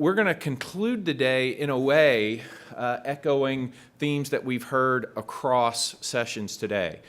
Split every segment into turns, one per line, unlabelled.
we're going to conclude the day in a way echoing themes that we've heard across sessions today.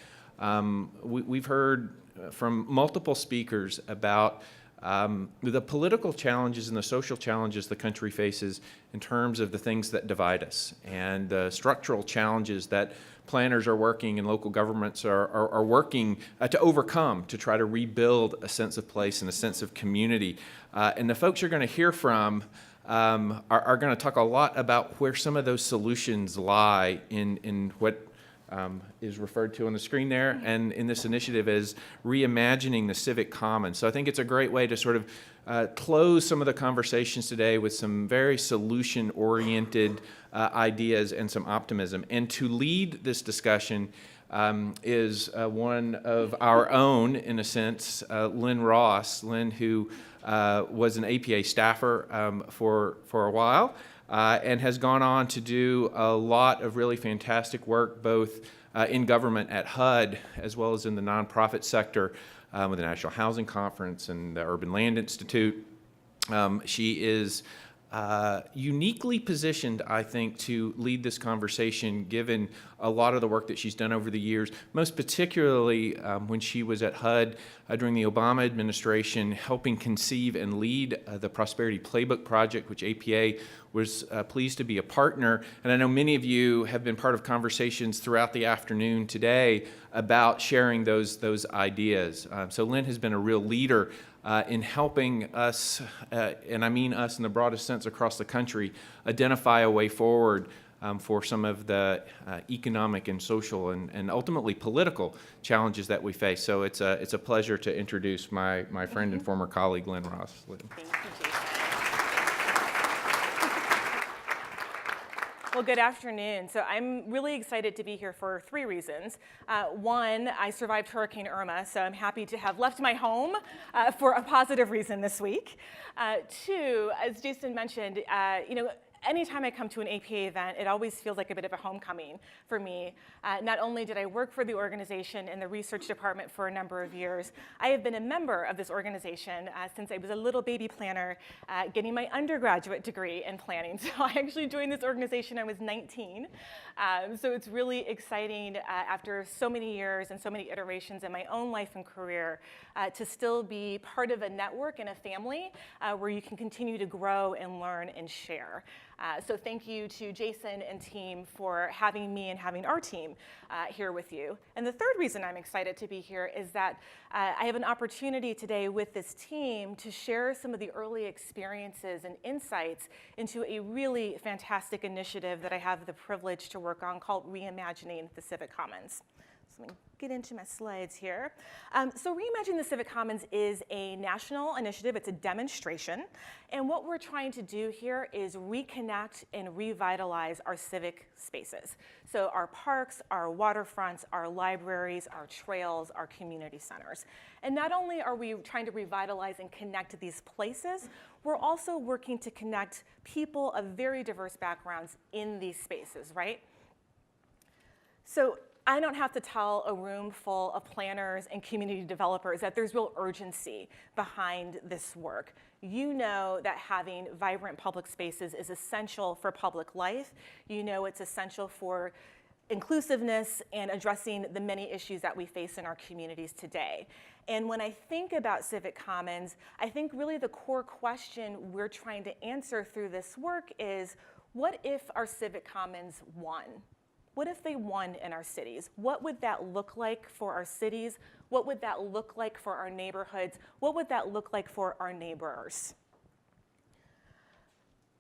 We've heard from multiple speakers about the political challenges and the social challenges the country faces in terms of the things that divide us, and the structural challenges that planners are working and local governments are working to overcome, to try to rebuild a sense of place and a sense of community. And the folks you're going to hear from are going to talk a lot about where some of those solutions lie in what is referred to on the screen there, and in this initiative is Reimagining the Civic Commons. So I think it's a great way to sort of close some of the conversations today with some very solution-oriented ideas and some optimism. And to lead this discussion is one of our own, in a sense, Lynn Ross. Lynn, who was an APA staffer for a while, and has gone on to do a lot of really fantastic work, both in government at HUD as well as in the nonprofit sector with the National Housing Conference and the Urban Land Institute. She is uniquely positioned, I think, to lead this conversation, given a lot of the work that she's done over the years, most particularly when she was at HUD during the Obama administration, helping conceive and lead the Prosperity Playbook Project, which APA was pleased to be a partner. And I know many of you have been part of conversations throughout the afternoon today about sharing those ideas. So Lynn has been a real leader in helping us, and I mean us in the broadest sense across the country, identify a way forward for some of the economic and social and ultimately political challenges that we face. So it's a pleasure to introduce my friend and former colleague, Lynn Ross.
Thank you, Jason. Well, good afternoon. So I'm really excited to be here for three reasons. One, I survived Hurricane Irma, so I'm happy to have left my home for a positive reason this week. Two, as Jason mentioned, anytime I come to an APA event, it always feels like a bit of a homecoming for me. Not only did I work for the organization in the research department for a number of years, I have been a member of this organization since I was a little baby planner getting my undergraduate degree in planning. So I actually joined this organization when I was 19. So it's really exciting after so many years and so many iterations in my own life and career to still be part of a network and a family where you can continue to grow and learn and share. So thank you to Jason and team for having me and having our team here with you. And the third reason I'm excited to be here is that I have an opportunity today with this team to share some of the early experiences and insights into a really fantastic initiative that I have the privilege to work on called Reimagining the Civic Commons. So let me get into my slides here. So Reimagining the Civic Commons is a national initiative. It's a demonstration. And what we're trying to do here is reconnect and revitalize our civic spaces. So our parks, our waterfronts, our libraries, our trails, our community centers. And not only are we trying to revitalize and connect these places, we're also working to connect people of very diverse backgrounds in these spaces, right? So I don't have to tell a room full of planners and community developers that there's real urgency behind this work. You know that having vibrant public spaces is essential for public life. You know it's essential for inclusiveness and addressing the many issues that we face in our communities today. And when I think about Civic Commons, I think really the core question we're trying to answer through this work is, what if our Civic Commons won? What if they won in our cities? What would that look like for our cities? What would that look like for our neighborhoods? What would that look like for our neighbors?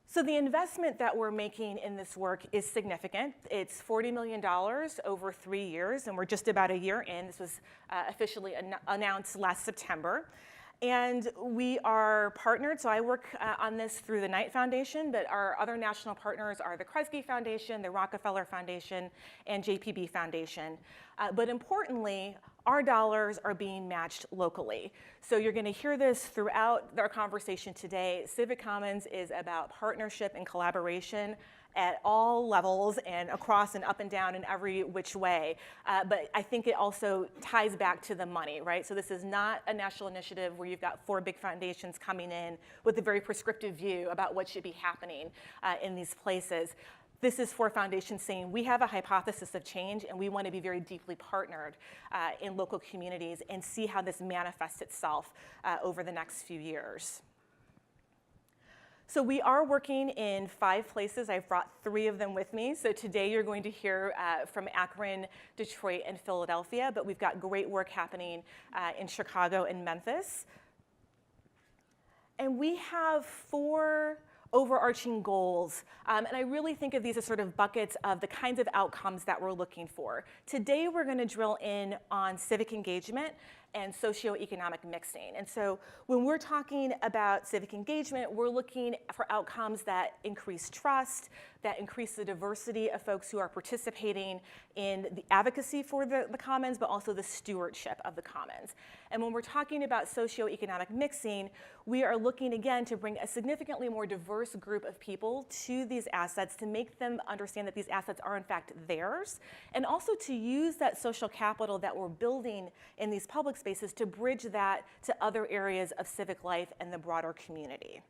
So the investment that we're making in this work is significant. It's $40 million over 3 years, and we're just about a year in. This was officially announced last September. And we are partnered, so I work on this through the Knight Foundation, but our other national partners are the Kresge Foundation, the Rockefeller Foundation, and JPB Foundation. But importantly, our dollars are being matched locally. So you're going to hear this throughout our conversation today. Civic Commons is about partnership and collaboration at all levels and across and up and down in every which way. But I think it also ties back to the money, right? So this is not a national initiative where you've got 4 big foundations coming in with a very prescriptive view about what should be happening in these places. This is 4 foundations saying we have a hypothesis of change and we want to be very deeply partnered in local communities and see how this manifests itself over the next few years. So we are working in 5 places. I've brought 3 of them with me. So today you're going to hear from Akron, Detroit, and Philadelphia, but we've got great work happening in Chicago and Memphis. And we have 4 overarching goals, and I really think of these as sort of buckets of the kinds of outcomes that we're looking for. Today we're going to drill in on civic engagement and socioeconomic mixing. And so when we're talking about civic engagement, we're looking for outcomes that increase trust, that increase the diversity of folks who are participating in the advocacy for the commons, but also the stewardship of the commons. And when we're talking about socioeconomic mixing, we are looking again to bring a significantly more diverse group of people to these assets to make them understand that these assets are in fact theirs, and also to use that social capital that we're building in these public spaces to bridge that to other areas of civic life and the broader community.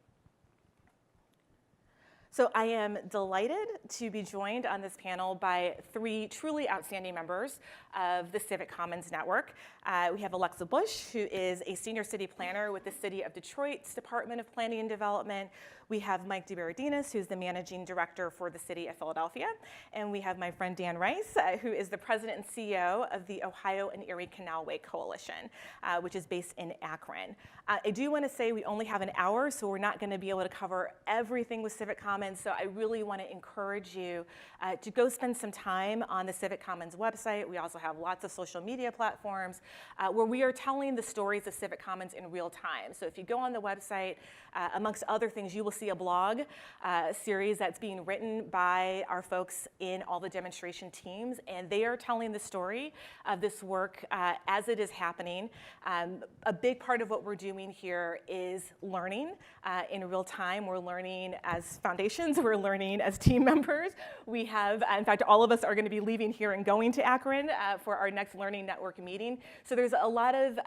So I am delighted to be joined on this panel by 3 truly outstanding members of the Civic Commons Network. We have Alexa Bush, who is a senior city planner with the City of Detroit's Department of Planning and Development. We have Mike DiBerardinis, who's the managing director for the City of Philadelphia. And we have my friend Dan Rice, who is the president and CEO of the Ohio and Erie Canalway Coalition, which is based in Akron. I do want to say we only have an hour, so we're not going to be able to cover everything with Civic Commons. So I really want to encourage you to go spend some time on the Civic Commons website. We also have lots of social media platforms where we are telling the stories of Civic Commons in real time. So if you go on the website, amongst other things, you will see a blog series that's being written by our folks in all the demonstration teams, and they are telling the story of this work as it is happening. A big part of what we're doing here is learning in real time. We're learning as foundations, we're learning as team members. We have, in fact, all of us are going to be leaving here and going to Akron for our next Learning Network meeting. So there's a lot of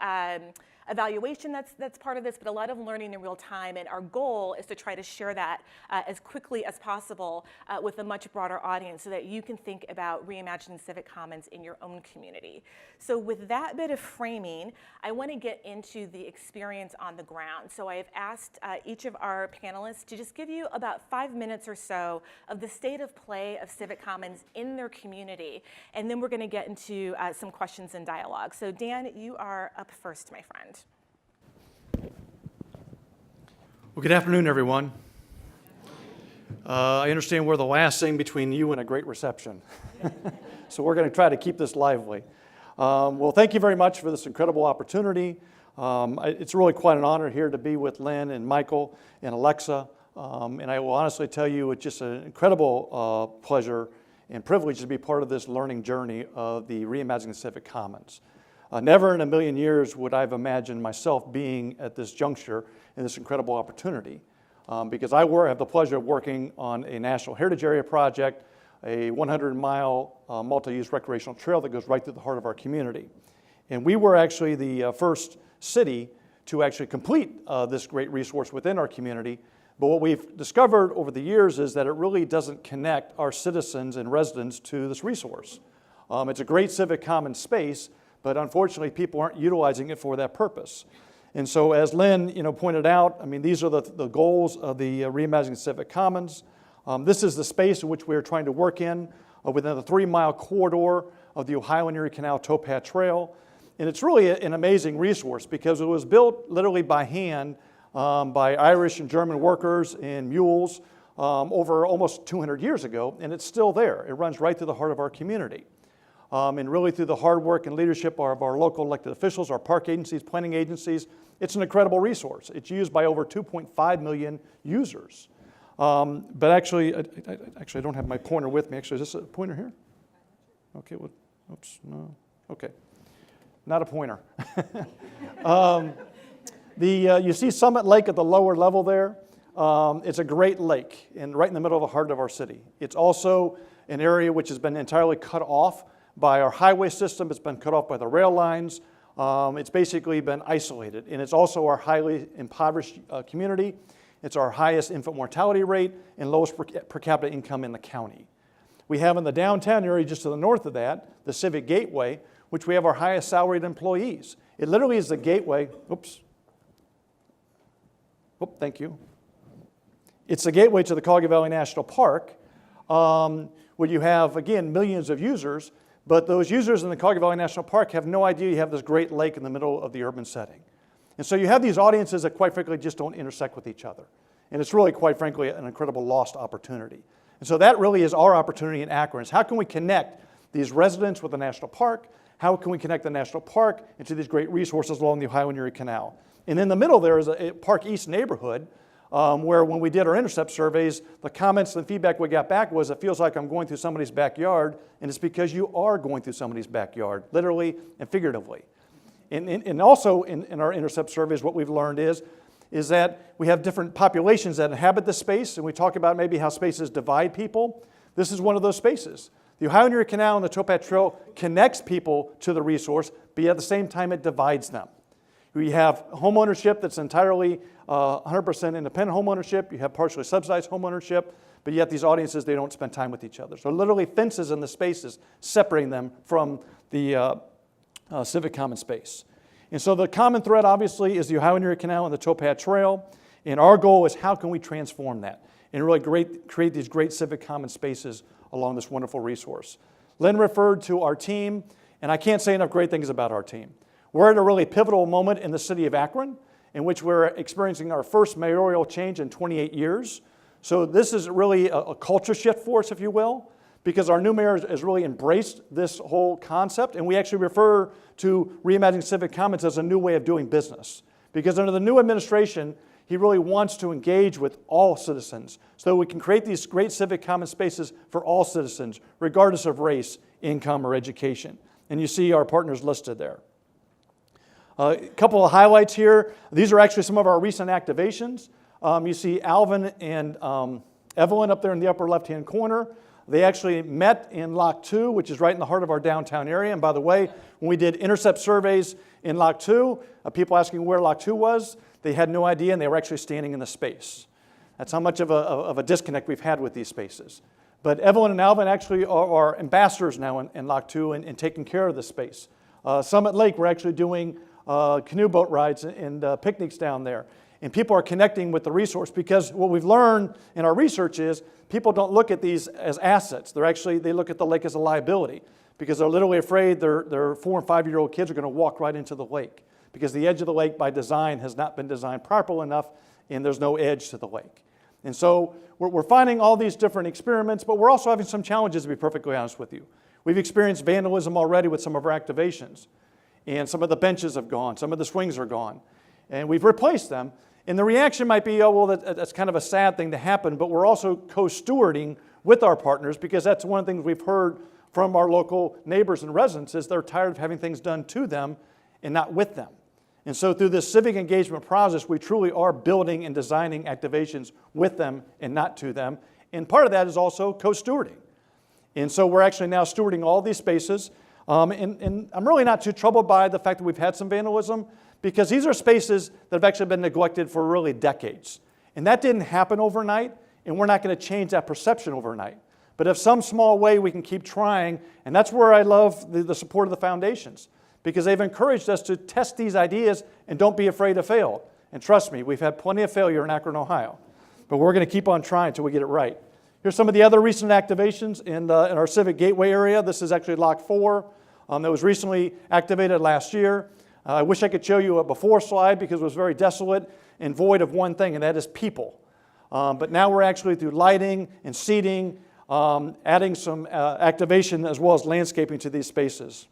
evaluation that's part of this, but a lot of learning in real time, and our goal is to try to share that as quickly as possible with a much broader audience so that you can think about reimagining civic commons in your own community. So with that bit of framing, I want to get into the experience on the ground. So I have asked each of our panelists to just give you about 5 minutes or so of the state of play of civic commons in their community, and then we're going to get into some questions and dialogue. So Dan, you are up first, my friend.
Well, good afternoon, everyone. I understand we're the last thing between you and a great reception. So we're going to try to keep this lively. Well, thank you very much for this incredible opportunity. It's really quite an honor here to be with Lynn and Michael and Alexa. And I will honestly tell you it's just an incredible pleasure and privilege to be part of this learning journey of the Reimagining the Civic Commons. Never in a million years would I have imagined myself being at this juncture in this incredible opportunity, because I have the pleasure of working on a National Heritage Area project, a 100-mile multi-use recreational trail that goes right through the heart of our community. And we were actually the first city to actually complete this great resource within our community. But what we've discovered over the years is that it really doesn't connect our citizens and residents to this resource. It's a great civic common space, but unfortunately people aren't utilizing it for that purpose. And so as Lynn pointed out, I mean, these are the goals of the Reimagining the Civic Commons. This is the space in which we are trying to work in within the 3-mile corridor of the Ohio and Erie Canal towpath trail. And it's really an amazing resource because it was built literally by hand by Irish and German workers in mules over almost 200 years ago, and it's still there. It runs right through the heart of our community. And really through the hard work and leadership of our local elected officials, our park agencies, planning agencies, it's an incredible resource. It's used by over 2.5 million users. But actually, I don't have my pointer with me. Actually, is this a pointer here? Okay, well, oops, no, okay. Not a pointer. You see Summit Lake at the lower level there. it's a great lake and right in the middle of the heart of our city. It's also an area which has been entirely cut off by our highway system. It's been cut off by the rail lines. It's basically been isolated. And it's also our highly impoverished community. It's our highest infant mortality rate and lowest per capita income in the county. We have in the downtown area, just to the north of that, the Civic Gateway, which we have our highest salaried employees. It literally is the gateway. Oops. Oh, thank you. It's the gateway to the Cuyahoga Valley National Park, where you have, again, millions of users, but those users in the Cuyahoga Valley National Park have no idea you have this great lake in the middle of the urban setting. And so you have these audiences that, quite frankly, just don't intersect with each other. And it's really, quite frankly, an incredible lost opportunity. And so that really is our opportunity in Akron, is how can we connect these residents with the national park? How can we connect the national park into these great resources along the Ohio and Erie Canal? And in the middle there is a Park East neighborhood where when we did our intercept surveys, the comments and feedback we got back was, it feels like I'm going through somebody's backyard, and it's because you are going through somebody's backyard, literally and figuratively. And also in our intercept surveys, what we've learned is that we have different populations that inhabit the space, and we talk about maybe how spaces divide people. This is one of those spaces. The Ohio and Erie Canal and the Towpath Trail connects people to the resource, but yet at the same time it divides them. We have home ownership that's entirely 100% independent home ownership. You have partially subsidized home ownership, but yet these audiences, they don't spend time with each other. So literally fences in the spaces separating them from the civic common space. And so the common thread, obviously, is the Ohio and Erie Canal and the Towpath Trail. And our goal is how can we transform that and really create these great civic common spaces along this wonderful resource. Lynn referred to our team, and I can't say enough great things about our team. We're at a really pivotal moment in the city of Akron, in which we're experiencing our first mayoral change in 28 years. So this is really a culture shift for us, if you will, because our new mayor has really embraced this whole concept, and we actually refer to Reimagining Civic Commons as a new way of doing business. Because under the new administration, he really wants to engage with all citizens so that we can create these great civic common spaces for all citizens, regardless of race, income, or education. And you see our partners listed there. A couple of highlights here. These are actually some of our recent activations. You see Alvin and Evelyn up there in the upper left-hand corner. They actually met in Lock 2, which is right in the heart of our downtown area. And by the way, when we did intercept surveys in Lock 2, people asking where Lock 2 was, they had no idea, and they were actually standing in the space. That's how much of a disconnect we've had with these spaces. But Evelyn and Alvin actually are ambassadors now in Lock 2 and taking care of the space. Summit Lake, we're actually doing canoe boat rides and picnics down there. And people are connecting with the resource because what we've learned in our research is people don't look at these as assets. They look at the lake as a liability because they're literally afraid their 4 and 5-year-old kids are going to walk right into the lake because the edge of the lake by design has not been designed properly enough and there's no edge to the lake. And so we're finding all these different experiments, but we're also having some challenges, to be perfectly honest with you. We've experienced vandalism already with some of our activations, and some of the benches have gone, some of the swings are gone, and we've replaced them. And the reaction might be, oh, well, that's kind of a sad thing to happen, but we're also co-stewarding with our partners because that's one of the things we've heard from our local neighbors and residents is they're tired of having things done to them and not with them. And so through this civic engagement process, we truly are building and designing activations with them and not to them. And part of that is also co-stewarding. And so we're actually now stewarding all these spaces. And I'm really not too troubled by the fact that we've had some vandalism because these are spaces that have actually been neglected for really decades. And that didn't happen overnight, and we're not going to change that perception overnight. But if some small way we can keep trying, and that's where I love the support of the foundations, because they've encouraged us to test these ideas and don't be afraid to fail. And trust me, we've had plenty of failure in Akron, Ohio. But we're going to keep on trying until we get it right. Here's some of the other recent activations in our Civic Gateway area. This is actually Lock 4 that was recently activated last year. I wish I could show you a before slide because it was very desolate and void of one thing, and that is people. But now we're actually, through lighting and seating, adding some activation as well as landscaping to these spaces.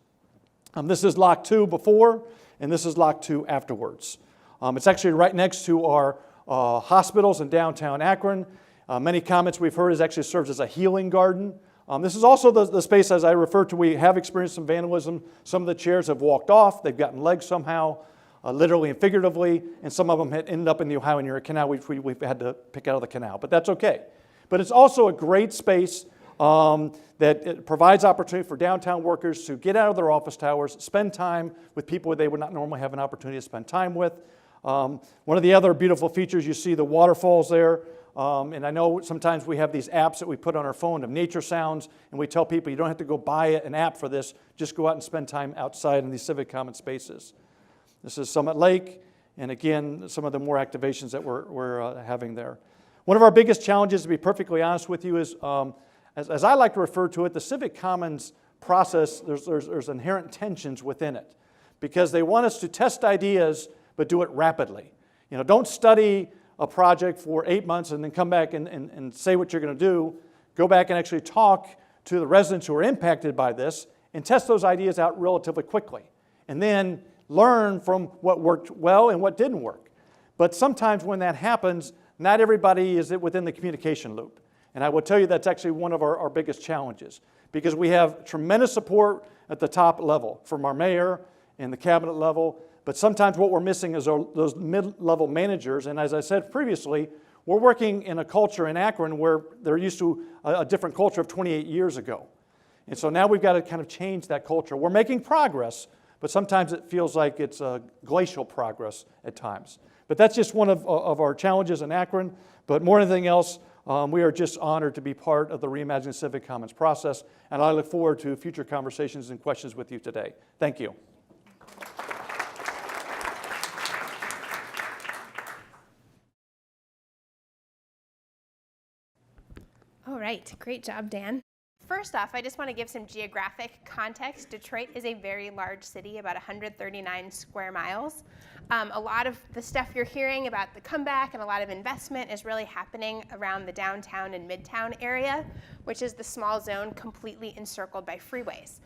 This is Lock 2 before, and this is Lock 2 afterwards. It's actually right next to our hospitals in downtown Akron. Many comments we've heard has actually served as a healing garden. This is also the space, as I referred to, we have experienced some vandalism. Some of the chairs have walked off. They've gotten legs somehow. literally and figuratively, and some of them had ended up in the Ohio and Erie Canal, which we've had to pick out of the canal, but that's okay. But it's also a great space that it provides opportunity for downtown workers to get out of their office towers, spend time with people they would not normally have an opportunity to spend time with. One of the other beautiful features, you see the waterfalls there. And I know sometimes we have these apps that we put on our phone of nature sounds, and we tell people you don't have to go buy an app for this, just go out and spend time outside in these civic common spaces. This is Summit Lake, and again, some of the more activations that we're having there. One of our biggest challenges, to be perfectly honest with you, is, as I like to refer to it, the civic commons process, there's inherent tensions within it, because they want us to test ideas, but do it rapidly. You know, don't study a project for 8 months and then come back and say what you're going to do. Go back and actually talk to the residents who are impacted by this and test those ideas out relatively quickly. And then learn from what worked well and what didn't work. But sometimes when that happens, not everybody is within the communication loop. And I will tell you that's actually one of our biggest challenges, because we have tremendous support at the top level from our mayor and the cabinet level. But sometimes what we're missing is those mid-level managers. And as I said previously, we're working in a culture in Akron where they're used to a different culture of 28 years ago. And so now we've got to kind of change that culture. We're making progress, but sometimes it feels like it's glacial progress at times. But that's just one of our challenges in Akron. But more than anything else, we are just honored to be part of the Reimagining the Civic Commons process. And I look forward to future conversations and questions with you today. Thank you.
All right, great job, Dan. First off, I just want to give some geographic context. Detroit is a very large city, about 139 square miles. A lot of the stuff you're hearing about the comeback and a lot of investment is really happening around the downtown and midtown area, which is the small zone completely encircled by freeways.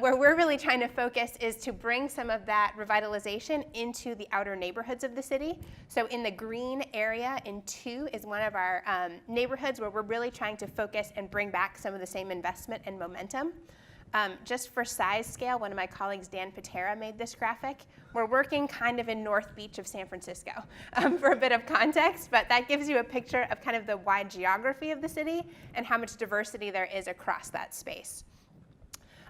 Where we're really trying to focus is to bring some of that revitalization into the outer neighborhoods of the city. So in the green area in 2 is one of our neighborhoods where we're really trying to focus and bring back some of the same investment and momentum. Just for size scale, one of my colleagues, Dan Patera, made this graphic. We're working kind of in North Beach of San Francisco for a bit of context, but that gives you a picture of kind of the wide geography of the city and how much diversity there is across that space.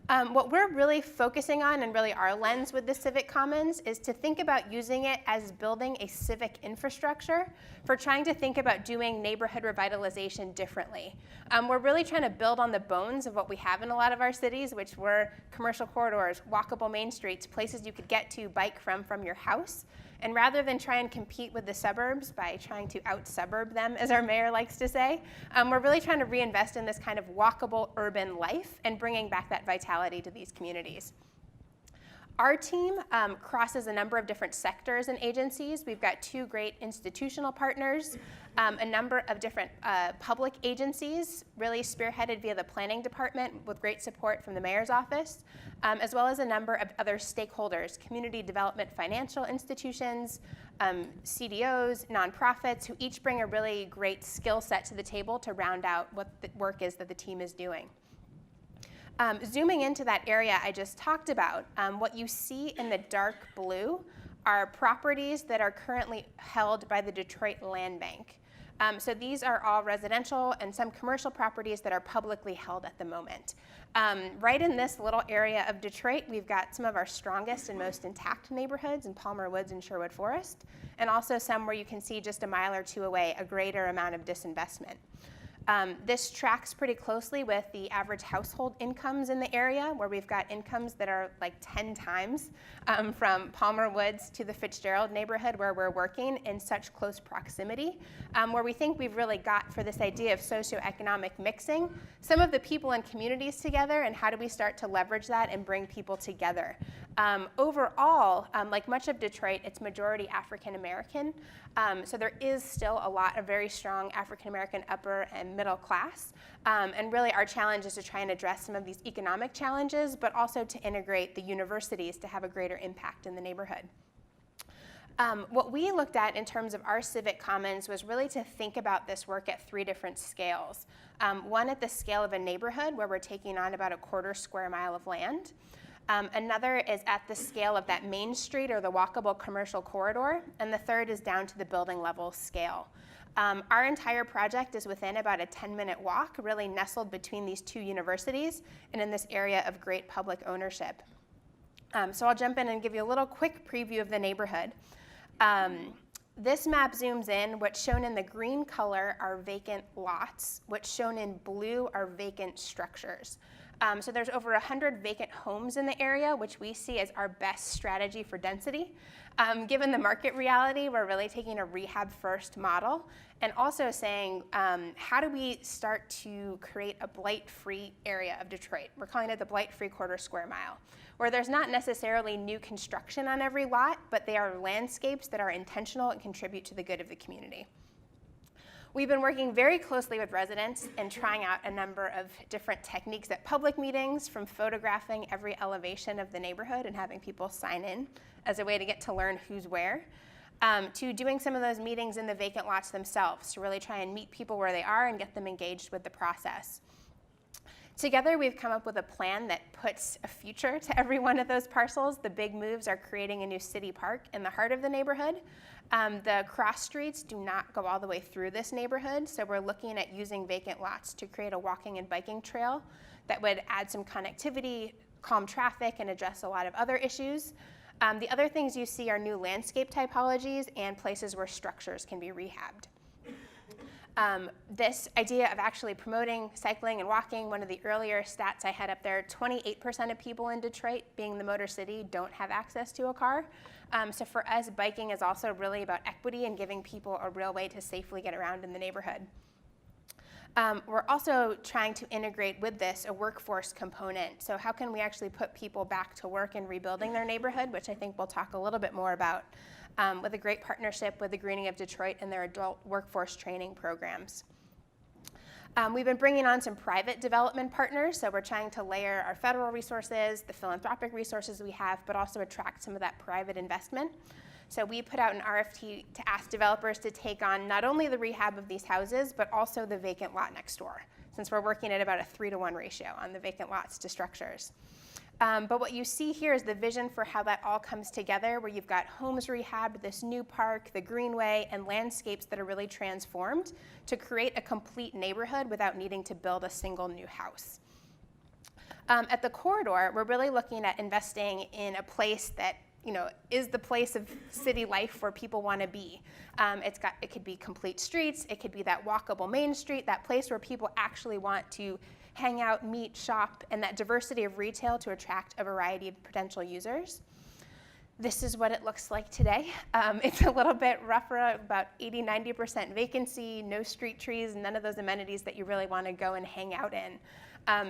What we're really focusing on, and really our lens with the Civic Commons, is to think about using it as building a civic infrastructure for trying to think about doing neighborhood revitalization differently. We're really trying to build on the bones of what we have in a lot of our cities, which were commercial corridors, walkable main streets, places you could get to bike from your house. And rather than try and compete with the suburbs by trying to out-suburb them, as our mayor likes to say, we're really trying to reinvest in this kind of walkable urban life and bringing back that vitality to these communities. Our team crosses a number of different sectors and agencies. We've got 2 great institutional partners, a number of different public agencies, really spearheaded via the planning department with great support from the mayor's office, as well as a number of other stakeholders, community development financial institutions, CDOs, nonprofits, who each bring a really great skill set to the table to round out what the work is that the team is doing. Zooming into that area I just talked about, what you see in the dark blue are properties that are currently held by the Detroit Land Bank. So these are all residential and some commercial properties that are publicly held at the moment. Right in this little area of Detroit, we've got some of our strongest and most intact neighborhoods in Palmer Woods and Sherwood Forest, and also some where you can see just a mile or 2 away a greater amount of disinvestment. This tracks pretty closely with the average household incomes in the area, where we've got incomes that are like 10 times from Palmer Woods to the Fitzgerald neighborhood where we're working in such close proximity, where we think we've really got, for this idea of socioeconomic mixing, some of the people and communities together, and how do we start to leverage that and bring people together. Overall, like much of Detroit, it's majority African American, so there is still a lot of very strong African American upper and middle class, and really our challenge is to try and address some of these economic challenges, but also to integrate the universities to have a greater impact in the neighborhood. What we looked at in terms of our Civic Commons was really to think about this work at 3 different scales. One at the scale of a neighborhood, where we're taking on about a 1/4 square mile of land. Another is at the scale of that Main Street or the walkable commercial corridor, and the third is down to the building level scale. Our entire project is within about a 10-minute walk, really nestled between these two universities and in this area of great public ownership. So I'll jump in and give you a little quick preview of the neighborhood. This map zooms in. What's shown in the green color are vacant lots. What's shown in blue are vacant structures. So there's over 100 vacant homes in the area, which we see as our best strategy for density. Given the market reality, we're really taking a rehab-first model and also saying, how do we start to create a blight-free area of Detroit? We're calling it the blight-free quarter square mile, where there's not necessarily new construction on every lot, but they are landscapes that are intentional and contribute to the good of the community. We've been working very closely with residents and trying out a number of different techniques at public meetings, from photographing every elevation of the neighborhood and having people sign in as a way to get to learn who's where, to doing some of those meetings in the vacant lots themselves to really try and meet people where they are and get them engaged with the process. Together, we've come up with a plan that puts a future to every one of those parcels. The big moves are creating a new city park in the heart of the neighborhood. The cross streets do not go all the way through this neighborhood, so we're looking at using vacant lots to create a walking and biking trail that would add some connectivity, calm traffic, and address a lot of other issues. The other things you see are new landscape typologies and places where structures can be rehabbed. This idea of actually promoting cycling and walking, one of the earlier stats I had up there, 28% of people in Detroit, being the Motor City, don't have access to a car. So for us, biking is also really about equity and giving people a real way to safely get around in the neighborhood. We're also trying to integrate with this a workforce component. So how can we actually put people back to work in rebuilding their neighborhood, which I think we'll talk a little bit more about, with a great partnership with the Greening of Detroit and their adult workforce training programs. We've been bringing on some private development partners, so we're trying to layer our federal resources, the philanthropic resources we have, but also attract some of that private investment. So we put out an RFP to ask developers to take on not only the rehab of these houses, but also the vacant lot next door, since we're working at about a 3-to-1 ratio on the vacant lots to structures. But what you see here is the vision for how that all comes together, where you've got homes rehabbed, this new park, the greenway, and landscapes that are really transformed to create a complete neighborhood without needing to build a single new house. At the corridor, we're really looking at investing in a place that is the place of city life where people want to be. It could be complete streets, it could be that walkable Main Street, that place where people actually want to hang out, meet, shop, and that diversity of retail to attract a variety of potential users. This is what it looks like today. It's a little bit rougher, about 80–90% vacancy, no street trees, none of those amenities that you really want to go and hang out in.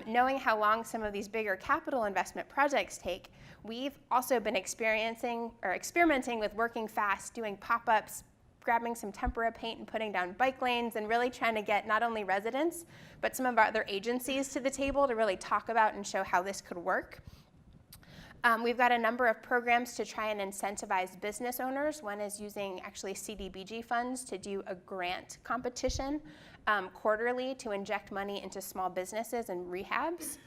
Knowing how long some of these bigger capital investment projects take, we've also been experimenting with working fast, doing pop-ups, grabbing some tempera paint and putting down bike lanes, and really trying to get not only residents, but some of our other agencies to the table to really talk about and show how this could work. We've got a number of programs to try and incentivize business owners. One is using actually CDBG funds to do a grant competition quarterly to inject money into small businesses and rehabs.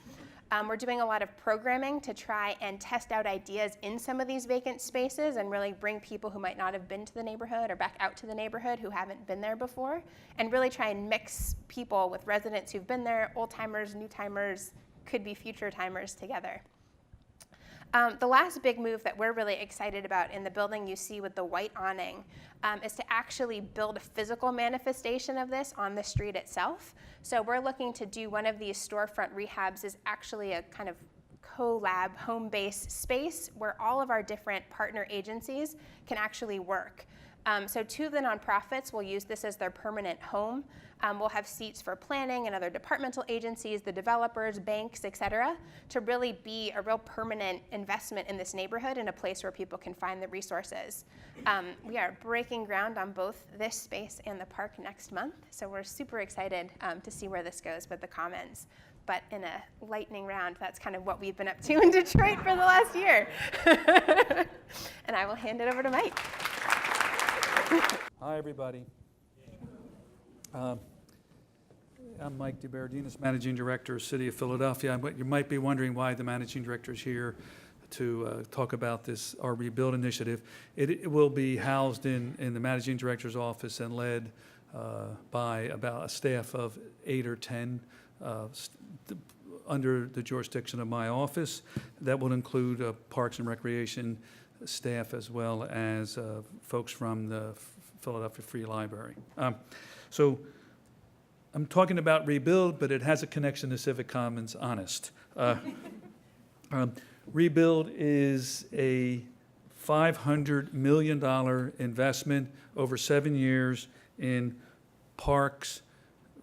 We're doing a lot of programming to try and test out ideas in some of these vacant spaces and really bring people who might not have been to the neighborhood or back out to the neighborhood who haven't been there before, and really try and mix people with residents who've been there, old timers, new timers, could be future timers together. The last big move that we're really excited about in the building you see with the white awning is to actually build a physical manifestation of this on the street itself. So we're looking to do one of these storefront rehabs is actually a kind of co-lab, home-based space where all of our different partner agencies can actually work. So two of the nonprofits will use this as their permanent home. We'll have seats for planning and other departmental agencies, the developers, banks, et cetera, to really be a real permanent investment in this neighborhood and a place where people can find the resources. We are breaking ground on both this space and the park next month, so we're super excited to see where this goes with the Commons. But in a lightning round, that's kind of what we've been up to in Detroit for the last year. And I will hand it over to Mike.
Hi, everybody. I'm Mike DiBerardinis, Managing Director of City of Philadelphia. You might be wondering why the Managing Director is here to talk about this, our Rebuild initiative. It will be housed in the Managing Director's office and led by about a staff of 8 or 10 under the jurisdiction of my office. That will include Parks and Recreation staff as well as folks from the Philadelphia Free Library. So I'm talking about Rebuild, but it has a connection to Civic Commons, honest. Rebuild is a $500 million investment over 7 years in parks,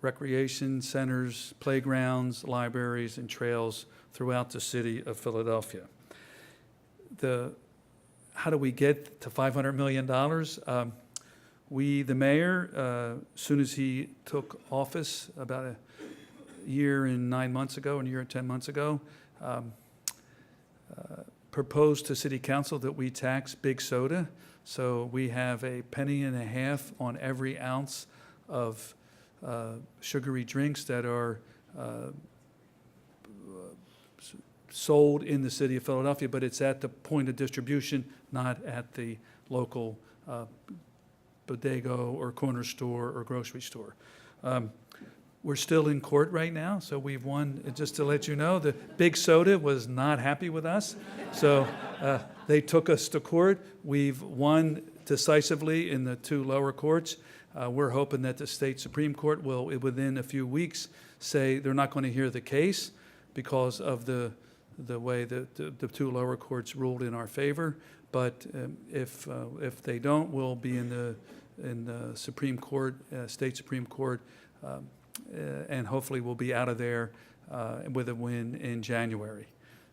recreation centers, playgrounds, libraries, and trails throughout the city of Philadelphia. How do we get to $500 million? The mayor, as soon as he took office about a year and 9 months ago, and a year and 10 months ago, proposed to City Council that we tax big soda. So we have a $0.50 on every ounce of sugary drinks that are sold in the city of Philadelphia, but it's at the point of distribution, not at the local bodega or corner store or grocery store. We're still in court right now, so we've won. Just to let you know, the Big Soda was not happy with us, so they took us to court. We've won decisively in the 2 lower courts. We're hoping that the state Supreme Court will, within a few weeks, say they're not going to hear the case because of the way that the 2 lower courts ruled in our favor. But if they don't, we'll be in the Supreme Court, state Supreme Court, and hopefully we'll be out of there with a win in January.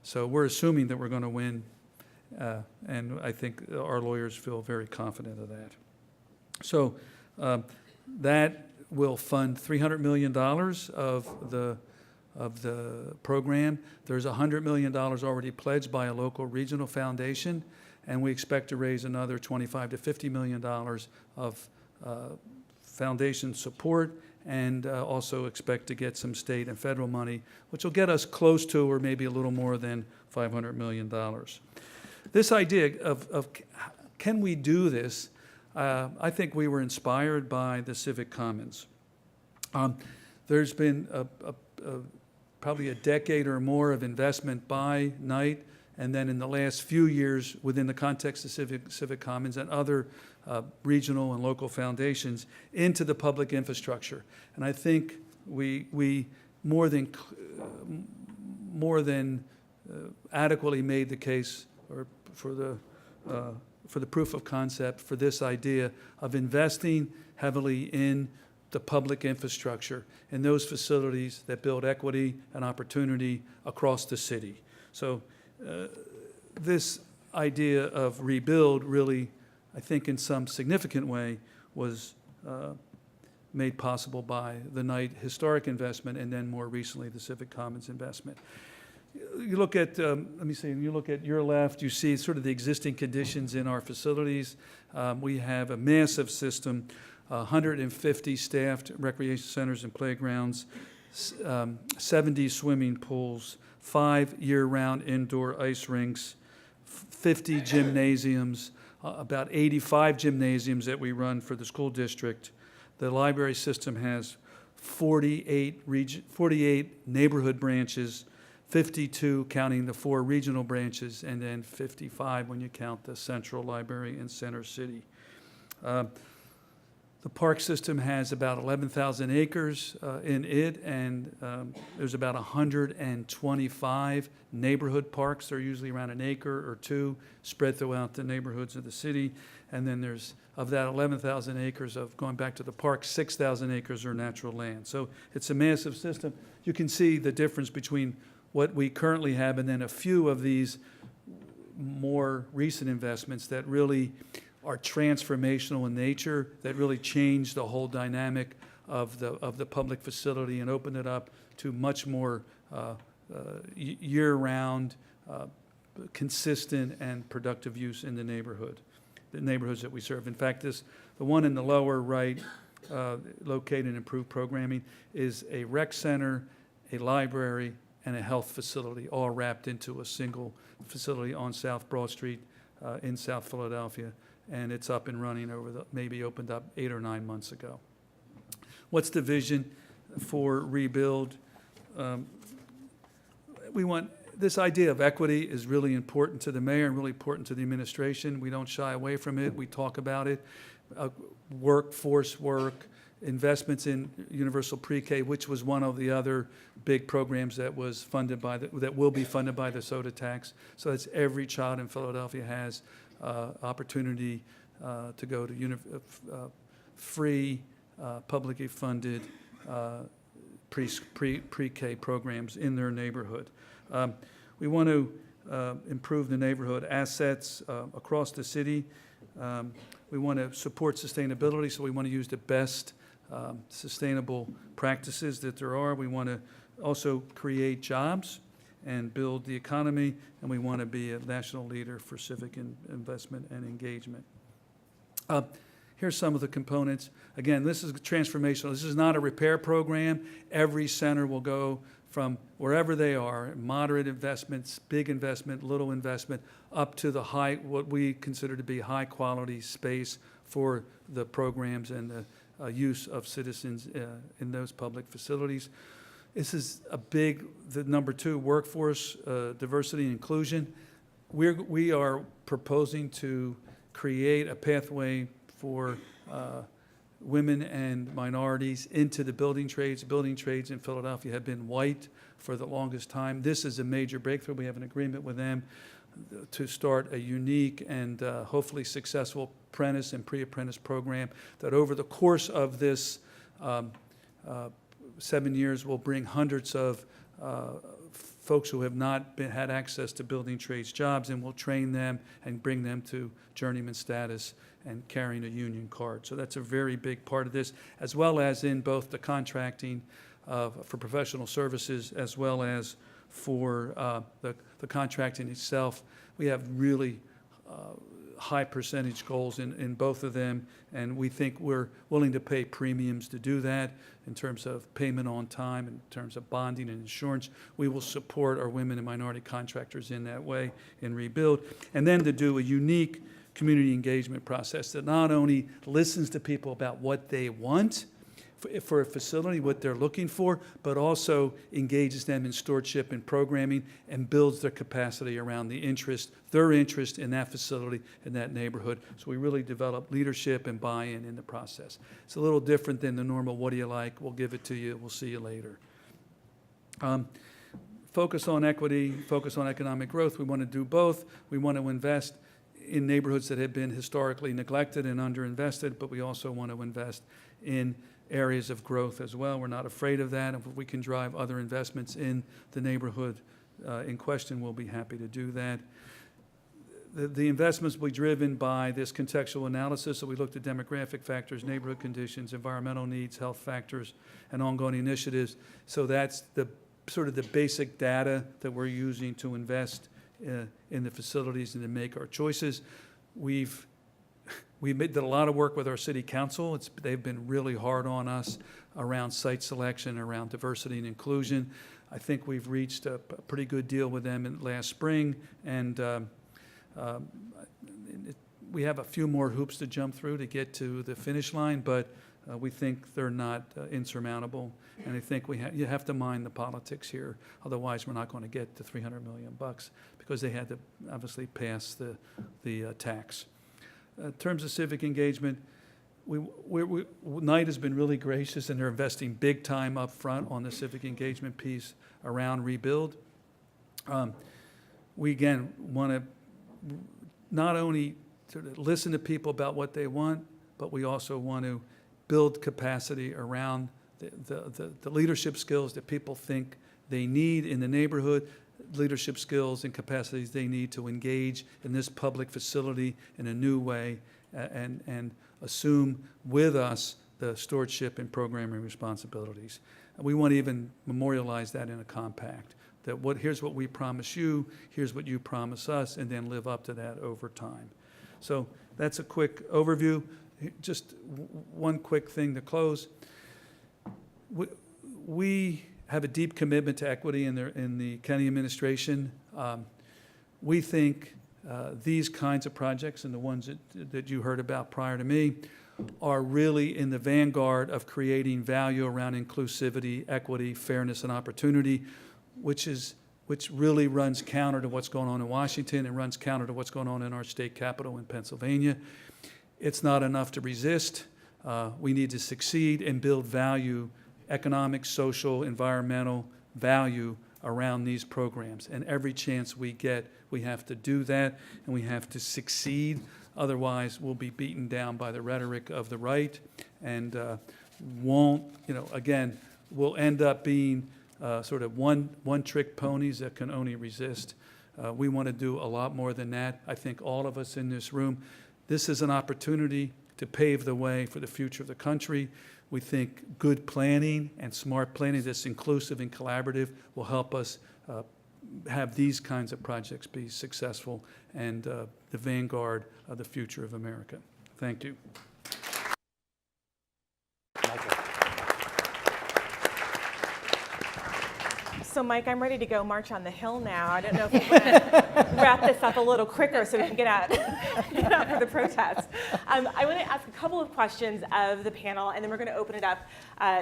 So we're assuming that we're going to win, and I think our lawyers feel very confident of that. So that will fund $300 million of the program. There's $100 million already pledged by a local regional foundation, and we expect to raise another $25 to $50 million of foundation support, and also expect to get some state and federal money, which will get us close to or maybe a little more than $500 million. This idea of can we do this, I think we were inspired by the Civic Commons. There's been probably a decade or more of investment by Knight, and then in the last few years, within the context of Civic Commons and other regional and local foundations, into the public infrastructure. And I think we more than adequately made the case for the proof of concept for this idea of investing heavily in the public infrastructure and those facilities that build equity and opportunity across the city. So this idea of Rebuild really, I think in some significant way, was made possible by the Knight historic investment and then more recently the Civic Commons investment. You look at, you look at your left, you see sort of the existing conditions in our facilities. We have a massive system, 150 staffed recreation centers and playgrounds, 70 swimming pools, 5 year-round indoor ice rinks, 50 gymnasiums, about 85 gymnasiums that we run for the school district. The library system has 48 neighborhood branches, 52 counting the 4 regional branches, and then 55 when you count the central library in Center City. The park system has about 11,000 acres in it, and there's about 125 neighborhood parks. They're usually around an acre or 2 spread throughout the neighborhoods of the city. And then there's, of that 11,000 acres of going back to the park, 6,000 acres are natural land. So it's a massive system. You can see the difference between what we currently have and then a few of these more recent investments that really are transformational in nature, that really change the whole dynamic of the public facility and open it up to much more year-round, consistent and productive use in the neighborhoods that we serve. In fact, the one in the lower right locate and improve programming, is a rec center, a library, and a health facility, all wrapped into a single facility on South Broad Street in South Philadelphia. And it's up and running maybe opened up 8 or 9 months ago. What's the vision for Rebuild? We want, this idea of equity is really important to the mayor and really important to the administration. We don't shy away from it. We talk about it. Workforce work, investments in universal pre-K, which was one of the other big programs that was funded by that will be funded by the soda tax. So that's every child in Philadelphia has opportunity to go to free, publicly funded pre-K programs in their neighborhood. We want to improve the neighborhood assets across the city. We want to support sustainability, so we want to use the best sustainable practices that there are. We want to also create jobs and build the economy, and we want to be a national leader for civic investment and engagement. Here's some of the components. Again, this is transformational. This is not a repair program. Every center will go from wherever they are, moderate investments, big investment, little investment, up to the high, what we consider to be high quality space for the programs and the use of citizens in those public facilities. This is the number 2, workforce diversity and inclusion. We are proposing to create a pathway for women and minorities into the building trades. Building trades in Philadelphia have been white for the longest time. This is a major breakthrough. We have an agreement with them to start a unique and hopefully successful apprentice and pre-apprentice program that over the course of this 7 years will bring hundreds of folks who have not had access to building trades jobs, and will train them and bring them to journeyman status and carrying a union card. So that's a very big part of this, as well as in both the contracting for professional services as well as for the contracting itself. We have really high percentage goals in both of them, and we think we're willing to pay premiums to do that in terms of payment on time, in terms of bonding and insurance. We will support our women and minority contractors in that way in Rebuild. And then to do a unique community engagement process that not only listens to people about what they want for a facility, what they're looking for, but also engages them in stewardship and programming and builds their capacity around their interest in that facility, in that neighborhood. So we really develop leadership and buy-in in the process. It's a little different than the normal, what do you like? We'll give it to you. We'll see you later. Focus on equity, focus on economic growth. We want to do both. We want to invest in neighborhoods that have been historically neglected and underinvested, but we also want to invest in areas of growth as well. We're not afraid of that. If we can drive other investments in the neighborhood in question, we'll be happy to do that. The investments will be driven by this contextual analysis. So we looked at demographic factors, neighborhood conditions, environmental needs, health factors, and ongoing initiatives. So that's the sort of the basic data that we're using to invest in the facilities and to make our choices. We did a lot of work with our city council. They've been really hard on us around site selection, around diversity and inclusion. I think we've reached a pretty good deal with them last spring, and we have a few more hoops to jump through to get to the finish line, but we think they're not insurmountable. And I think you have to mind the politics here. Otherwise, we're not going to get the $300 million because they had to obviously pass the tax. In terms of civic engagement, Knight has been really gracious, and they're investing big time up front on the civic engagement piece around Rebuild. We, again, want to not only sort of listen to people about what they want, but we also want to build capacity around the leadership skills that people think they need in the neighborhood, leadership skills and capacities they need to engage in this public facility in a new way and assume with us the stewardship and programming responsibilities. And we want to even memorialize that in a compact, that here's what we promise you, here's what you promise us, and then live up to that over time. So that's a quick overview. just one quick thing to close. We have a deep commitment to equity in the county administration. We think these kinds of projects and the ones that you heard about prior to me are really in the vanguard of creating value around inclusivity, equity, fairness, and opportunity, which really runs counter to what's going on in Washington and runs counter to what's going on in our state capital in Pennsylvania. It's not enough to resist. We need to succeed and build value, economic, social, environmental value around these programs. And every chance we get, we have to do that, and we have to succeed. Otherwise, we'll be beaten down by the rhetoric of the right, and we'll end up being sort of one-trick ponies that can only resist. We want to do a lot more than that. I think all of us in this room, this is an opportunity to pave the way for the future of the country. We think good planning and smart planning that's inclusive and collaborative will help us have these kinds of projects be successful and the vanguard of the future of America. Thank you.
So, Mike, I'm ready to go march on the Hill now. I don't know if we want to wrap this up a little quicker so we can get out for the protest. I want to ask a couple of questions of the panel, and then we're going to open it up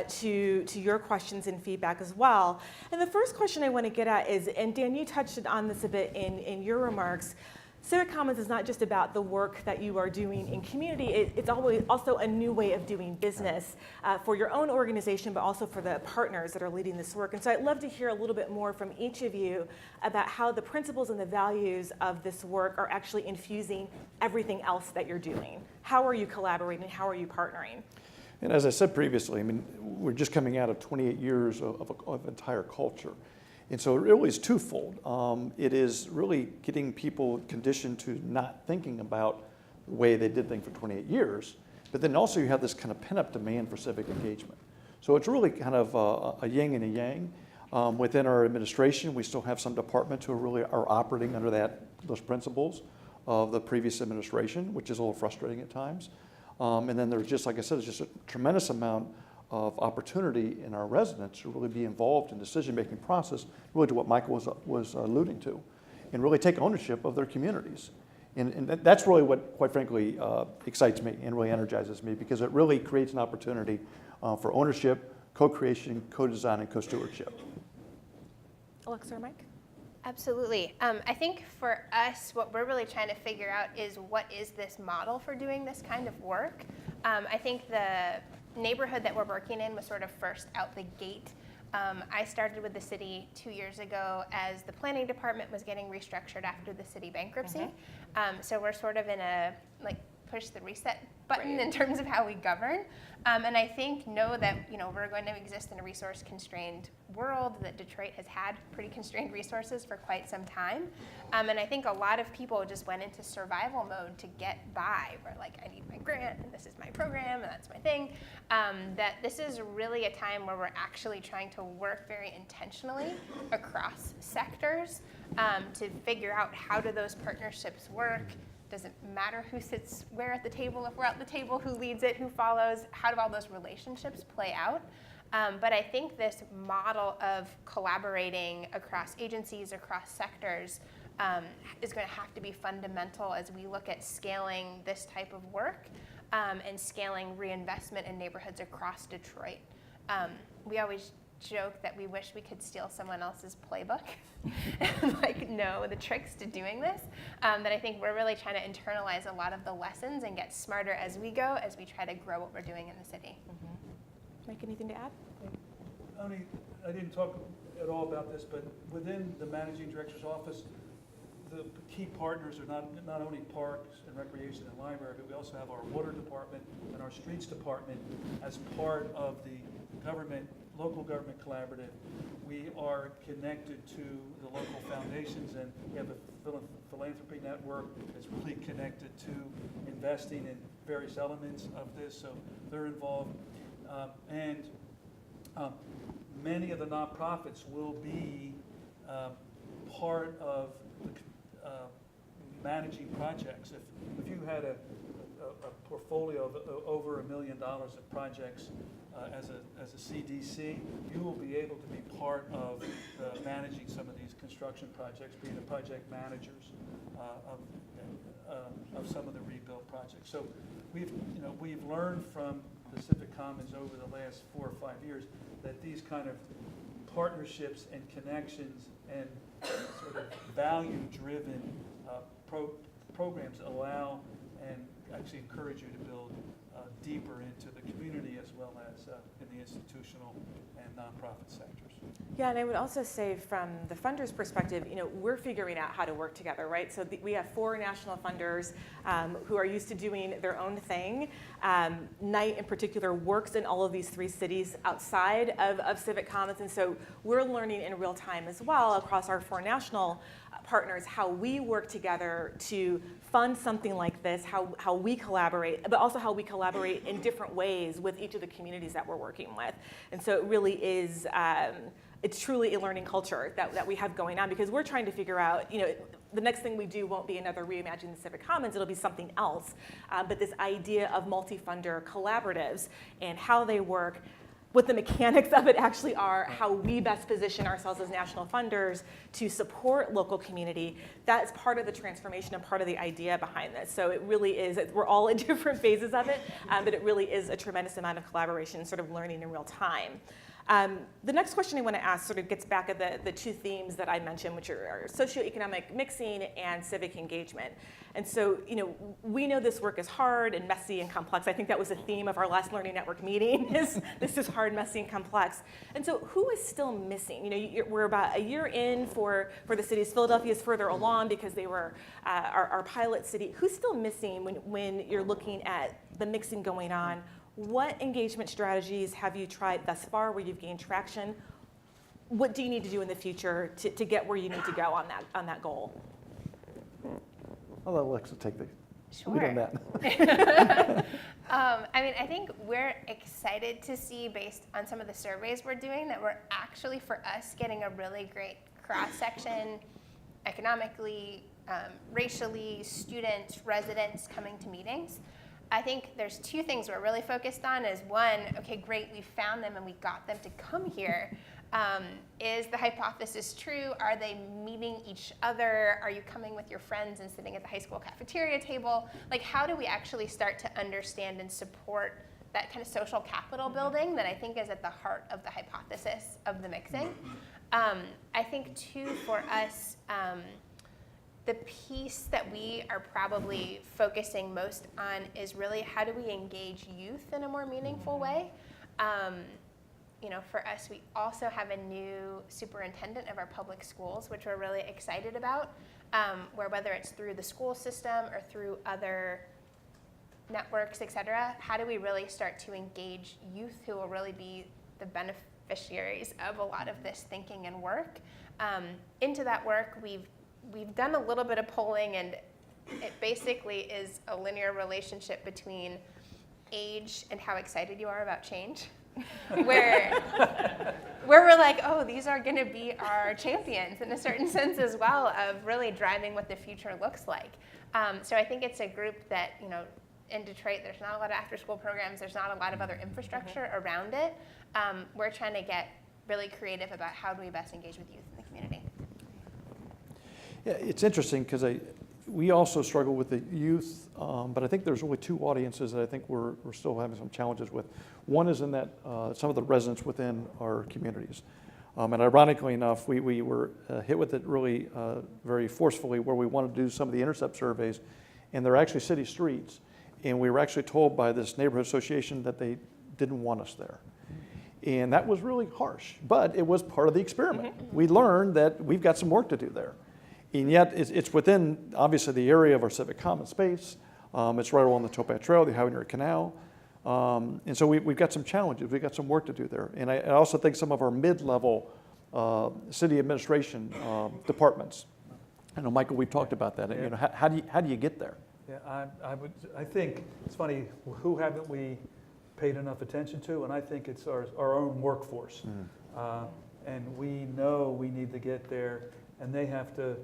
to your questions and feedback as well. And the first question I want to get at is, and Dan, you touched on this a bit in your remarks, Civic Commons is not just about the work that you are doing in community, it's always also a new way of doing business for your own organization, but also for the partners that are leading this work. And so I'd love to hear a little bit more from each of you about how the principles and the values of this work are actually infusing everything else that you're doing. How are you collaborating? How are you partnering?
And as I said previously, I mean, we're just coming out of 28 years of entire culture. And so it really is twofold. It is really getting people conditioned to not thinking about the way they did things for 28 years, but then also you have this kind of pent-up demand for civic engagement. So it's really kind of a yin and a yang. Within our administration, we still have some departments who really are operating under those principles of the previous administration, which is a little frustrating at times. And then there's just, like I said, there's just a tremendous amount of opportunity in our residents to really be involved in the decision-making process, really to what Michael was alluding to, and really take ownership of their communities. And that's really what, quite frankly, excites me and really energizes me, because it really creates an opportunity for ownership, co-creation, co-design, and co-stewardship.
Alexa or Mike?
Absolutely. I think for us, what we're really trying to figure out is what is this model for doing this kind of work. I think the neighborhood that we're working in was sort of first out the gate. I started with the city 2 years ago as the planning department was getting restructured after the city bankruptcy. So we're sort of in a push the reset button in terms of how we govern. And I think know that we're going to exist in a resource constrained world, that Detroit has had pretty constrained resources for quite some time. And I think a lot of people just went into survival mode to get by. We're like, I need my grant, and this is my program, and that's my thing. That this is really a time where we're actually trying to work very intentionally across sectors to figure out how do those partnerships work. Doesn't matter who sits where at the table, if we're at the table, who leads it, who follows, how do all those relationships play out? But I think this model of collaborating across agencies, across sectors, is going to have to be fundamental as we look at scaling this type of work and scaling reinvestment in neighborhoods across Detroit. We always joke that we wish we could steal someone else's playbook and know the tricks to doing this. That I think we're really trying to internalize a lot of the lessons and get smarter as we go, as we try to grow what we're doing in the city.
Mike, anything to add?
I didn't talk at all about this, but within the managing director's office, the key partners are not only parks and recreation and library, but we also have our water department and our streets department as part of the local government collaborative. We are connected to the local foundations, and we have a philanthropy network that's really connected to investing in various elements of this, so they're involved. And many of the nonprofits will be part of the managing projects. If you had a portfolio of over $1 million of projects as a CDC, you will be able to be part of managing some of these construction projects, being the project managers of some of the rebuild projects. So we've learned from the Civic Commons over the last 4 or 5 years that these kind of partnerships and connections and sort of value-driven programs allow and actually encourage you to build deeper into the community as well as in the institutional and nonprofit sectors.
Yeah, and I would also say from the funders' perspective, we're figuring out how to work together, right? So we have 4 national funders who are used to doing their own thing. Knight in particular works in all of these 3 cities outside of Civic Commons, and so we're learning in real time as well across our 4 national partners how we work together to fund something like this, how we collaborate, but also how we collaborate in different ways with each of the communities that we're working with. And so it really is, it's truly a learning culture that we have going on, because we're trying to figure out, the next thing we do won't be another Reimagining the Civic Commons, it'll be something else. But this idea of multi-funder collaboratives and how they work, what the mechanics of it actually are, how we best position ourselves as national funders to support local community, that's part of the transformation and part of the idea behind this. So it really is, we're all in different phases of it, but it really is a tremendous amount of collaboration, sort of learning in real time. The next question I want to ask sort of gets back at the 2 themes that I mentioned, which are socioeconomic mixing and civic engagement. And so, we know this work is hard and messy and complex. I think that was a theme of our last Learning Network meeting, is this is hard, messy, and complex. And so who is still missing? We're about a year in for the cities. Philadelphia is further along because they were our pilot city. Who's still missing when you're looking at the mixing going on? What engagement strategies have you tried thus far where you've gained traction? What do you need to do in the future to get where you need to go on that goal?
I'll let Alexa take the lead on
Sure.
that.
I think we're excited to see, based on some of the surveys we're doing, that we're actually, for us, getting a really great cross-section economically, racially, students, residents coming to meetings. I think there's 2 things we're really focused on. Is one, okay, great, we found them and we got them to come here. Is the hypothesis true? Are they meeting each other? Are you coming with your friends and sitting at the high school cafeteria table? Like, how do we actually start to understand and support that kind of social capital building that I think is at the heart of the hypothesis of the mixing? I think, too, for us, the piece that we are probably focusing most on is really how do we engage youth in a more meaningful way? For us, we also have a new superintendent of our public schools, which we're really excited about, where whether it's through the school system or through other networks, et cetera, how do we really start to engage youth who will really be the beneficiaries of a lot of this thinking and work? Into that work, we've done a little bit of polling, and it basically is a linear relationship between age and how excited you are about change. where we're like, oh, these are going to be our champions in a certain sense as well, of really driving what the future looks like. So I think it's a group that, in Detroit, there's not a lot of after-school programs. There's not a lot of other infrastructure around it. We're trying to get really creative about how do we best engage with youth in the community.
Yeah, it's interesting because we also struggle with the youth, but I think there's really 2 audiences that I think we're still having some challenges with. One is in that some of the residents within our communities. And ironically enough, we were hit with it really very forcefully, where we wanted to do some of the intercept surveys, and they're actually city streets. And we were actually told by this neighborhood association that they didn't want us there. And that was really harsh, but it was part of the experiment. We learned that we've got some work to do there. And yet, it's within, obviously, the area of our Civic Commons space. It's right along the Towpath Trail, the Highway Erie Canal. And so we've got some challenges. We've got some work to do there. And I also think some of our mid-level city administration departments. I know, Michael, we've talked about that.
Yeah.
How do you get there?
Yeah, I think it's funny, who haven't we paid enough attention to? And I think it's our own workforce. And we know we need to get there, and they have to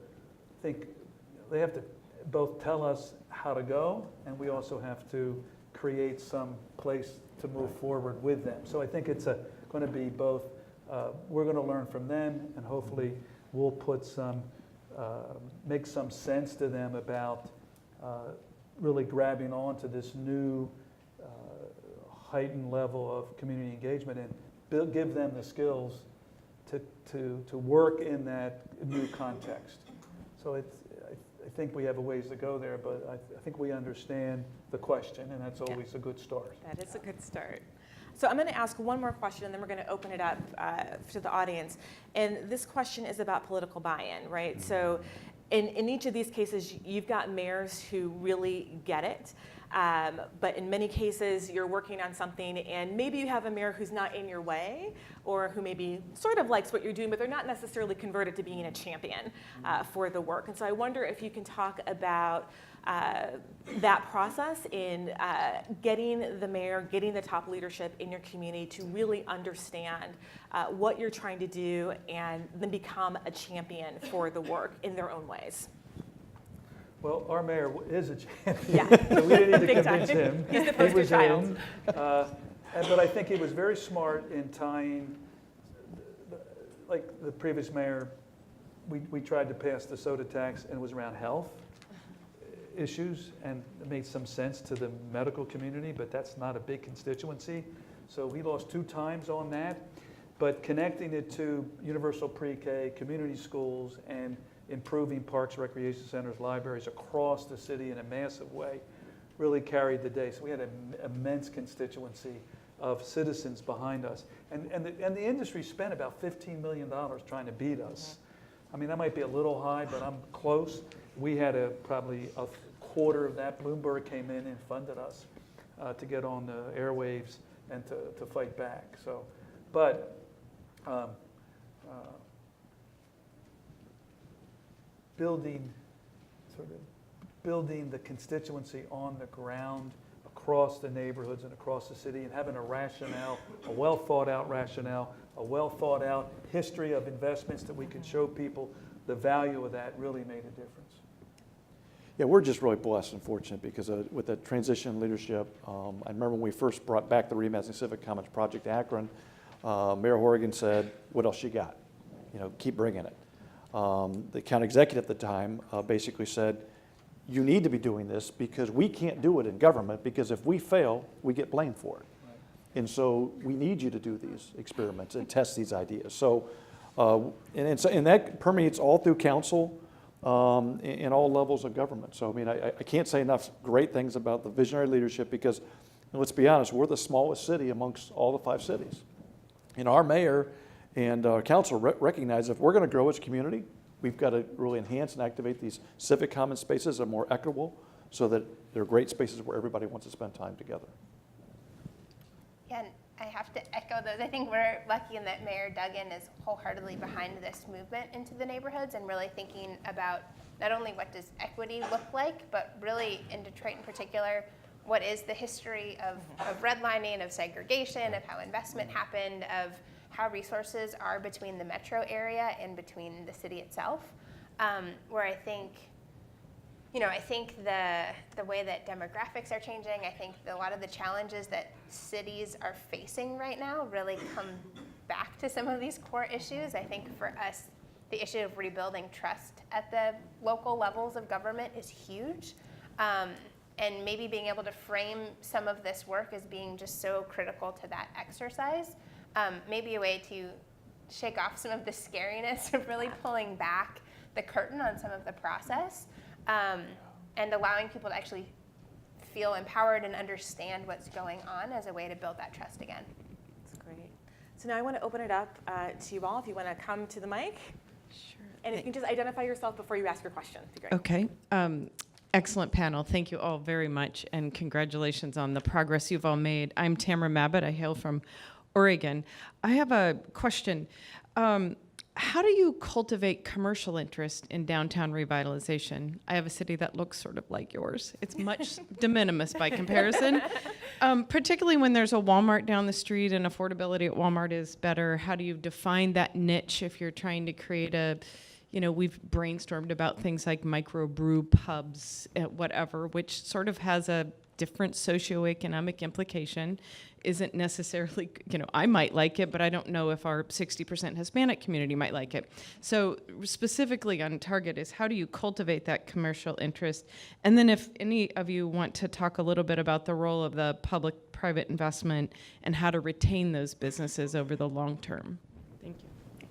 both tell us how to go, and we also have to create some place to move forward with them. So I think it's going to be both, we're going to learn from them, and hopefully we'll put some, make some sense to them about really grabbing onto this new heightened level of community engagement and give them the skills to work in that new context. So I think we have a ways to go there, but I think we understand the question, and that's always a good start.
That is a good start. So I'm going to ask one more question, and then we're going to open it up to the audience. And this question is about political buy-in, right? So in each of these cases, you've got mayors who really get it. But in many cases, you're working on something, and maybe you have a mayor who's not in your way, or who maybe sort of likes what you're doing, but they're not necessarily converted to being a champion for the work. And so I wonder if you can talk about that process in getting the mayor, getting the top leadership in your community to really understand what you're trying to do and then become a champion for the work in their own ways.
Well, our mayor is a champion,
Yeah.
so we didn't need to
Big
convince
time.
him.
He's the
He
poster
was
child.
in. But I think he was very smart in tying, like the previous mayor, we tried to pass the soda tax, and it was around health issues, and it made some sense to the medical community, but that's not a big constituency. So we lost 2 times on that. But connecting it to universal pre-K, community schools, and improving parks, recreation centers, libraries across the city in a massive way really carried the day. So we had an immense constituency of citizens behind us. And the industry spent about $15 million trying to beat us. I mean, that might be a little high, but I'm close. We had probably a quarter of that. Bloomberg came in and funded us to get on the airwaves and to fight back. So, but building the constituency on the ground across the neighborhoods and across the city, and having a rationale, a well thought out rationale, a well thought out history of investments that we could show people the value of that really made a difference.
Yeah, we're just really blessed and fortunate because with the transition leadership, I remember when we first brought back the Reimagining the Civic Commons project to Akron, Mayor Horrigan said, "What else you got? You know, keep bringing it." The county executive at the time basically said, "You need to be doing this because we can't do it in government, because if we fail, we get blamed for it. Right. And so we need you to do these experiments and test these ideas." So, and that permeates all through council in all levels of government. So, I mean, I can't say enough great things about the visionary leadership because, let's be honest, we're the smallest city amongst all the 5 cities. And our mayor and council recognize if we're going to grow as a community, we've got to really enhance and activate these civic common spaces that are more equitable so that they're great spaces where everybody wants to spend time together.
Yeah, and I have to echo those. I think we're lucky in that Mayor Duggan is wholeheartedly behind this movement into the neighborhoods and really thinking about not only what does equity look like, but really in Detroit in particular, what is the history of redlining, of segregation, of how investment happened, of how resources are between the metro area and between the city itself, where I think, I think the way that demographics are changing, I think a lot of the challenges that cities are facing right now really come back to some of these core issues. I think for us, the issue of rebuilding trust at the local levels of government is huge. And maybe being able to frame some of this work as being just so critical to that exercise, maybe a way to shake off some of the scariness of really pulling back the curtain on some of the process, and allowing people to actually feel empowered and understand what's going on as a way to build that trust again.
That's great. So now I want to open it up to you all if you want to come to the mic.
Sure.
And if you can just identify yourself before you ask your question, that'd be great.
Okay. Excellent panel. Thank you all very much, and congratulations on the progress you've all made. I'm Tamara Mabbitt. I hail from Oregon. I have a question. How do you cultivate commercial interest in downtown revitalization? I have a city that looks sort of like yours. It's much de minimis by comparison, particularly when there's a Walmart down the street and affordability at Walmart is better. How do you define that niche if you're trying to create we've brainstormed about things like microbrew pubs, whatever, which sort of has a different socioeconomic implication, isn't necessarily, I might like it, but I don't know if our 60% Hispanic community might like it. So specifically on target is how do you cultivate that commercial interest? And then if any of you want to talk a little bit about the role of the public-private investment and how to retain those businesses over the long term. Thank you.